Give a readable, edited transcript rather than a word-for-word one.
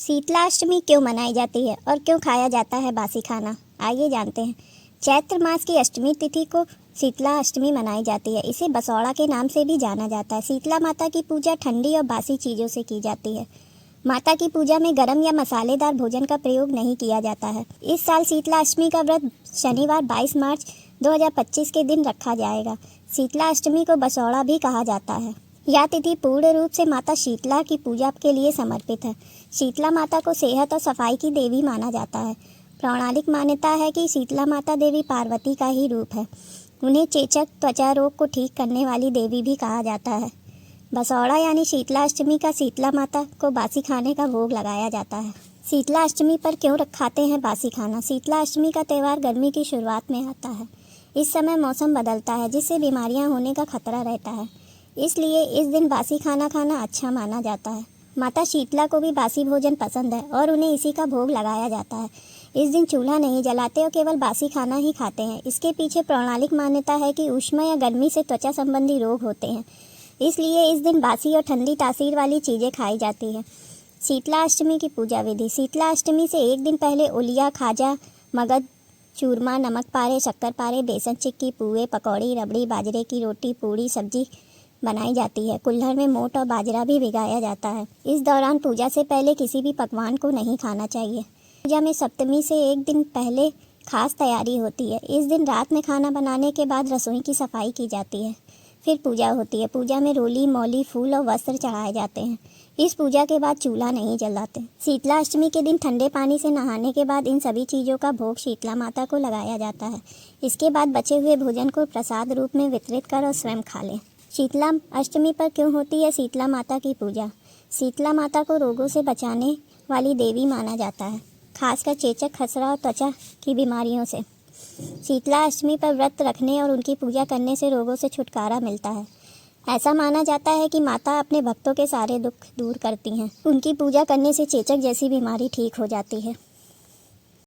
शीतलाष्टमी क्यों मनाई जाती है और क्यों खाया जाता है बासी खाना, आइए जानते हैं। चैत्र मास की अष्टमी तिथि को शीतला अष्टमी मनाई जाती है। इसे बसौड़ा के नाम से भी जाना जाता है। शीतला माता की पूजा ठंडी और बासी चीज़ों से की जाती है। माता की पूजा में गरम या मसालेदार भोजन का प्रयोग नहीं किया जाता है। इस साल शीतला अष्टमी का व्रत शनिवार 22 मार्च 2025 के दिन रखा जाएगा। शीतला अष्टमी को बसौड़ा भी कहा जाता है। यह तिथि पूर्ण रूप से माता शीतला की पूजा के लिए समर्पित है। शीतला माता को सेहत और सफाई की देवी माना जाता है। पौराणिक मान्यता है कि शीतला माता देवी पार्वती का ही रूप है। उन्हें चेचक त्वचा रोग को ठीक करने वाली देवी भी कहा जाता है। बसौड़ा यानी शीतला अष्टमी का शीतला माता को बासी खाने का भोग लगाया जाता है। शीतला अष्टमी पर क्यों खाते हैं बासी खाना? शीतला अष्टमी का त्यौहार गर्मी की शुरुआत में आता है। इस समय मौसम बदलता है, जिससे बीमारियां होने का खतरा रहता है। इसलिए इस दिन बासी खाना खाना अच्छा माना जाता है। माता शीतला को भी बासी भोजन पसंद है और उन्हें इसी का भोग लगाया जाता है। इस दिन चूल्हा नहीं जलाते और केवल बासी खाना ही खाते हैं। इसके पीछे पौराणिक मान्यता है कि ऊष्मा या गर्मी से त्वचा संबंधी रोग होते हैं, इसलिए इस दिन बासी और ठंडी तासीर वाली चीज़ें खाई जाती हैं। शीतला अष्टमी की पूजा विधि। शीतला अष्टमी से एक दिन पहले ओलिया, खाजा, मगध, चूरमा, नमक पारे, शक्कर पारे, बेसन चिक्की, पुए, पकौड़ी, रबड़ी, बाजरे की रोटी, पूड़ी, सब्जी बनाई जाती है। कुल्हड़ में मोट और बाजरा भी भिगाया जाता है। इस दौरान पूजा से पहले किसी भी पकवान को नहीं खाना चाहिए। पूजा में सप्तमी से एक दिन पहले खास तैयारी होती है। इस दिन रात में खाना बनाने के बाद रसोई की सफाई की जाती है। फिर पूजा होती है। पूजा में रोली, मौली, फूल और वस्त्र चढ़ाए जाते हैं। इस पूजा के बाद चूल्हा नहीं जलाते। शीतला अष्टमी के दिन ठंडे पानी से नहाने के बाद इन सभी चीज़ों का भोग शीतला माता को लगाया जाता है। इसके बाद बचे हुए भोजन को प्रसाद रूप में वितरित कर और स्वयं खा लें। शीतला अष्टमी पर क्यों होती है शीतला माता की पूजा? शीतला माता को रोगों से बचाने वाली देवी माना जाता है, खासकर चेचक, खसरा और त्वचा की बीमारियों से। शीतला अष्टमी पर व्रत रखने और उनकी पूजा करने से रोगों से छुटकारा मिलता है। ऐसा माना जाता है कि माता अपने भक्तों के सारे दुख दूर करती हैं। उनकी पूजा करने से चेचक जैसी बीमारी ठीक हो जाती है।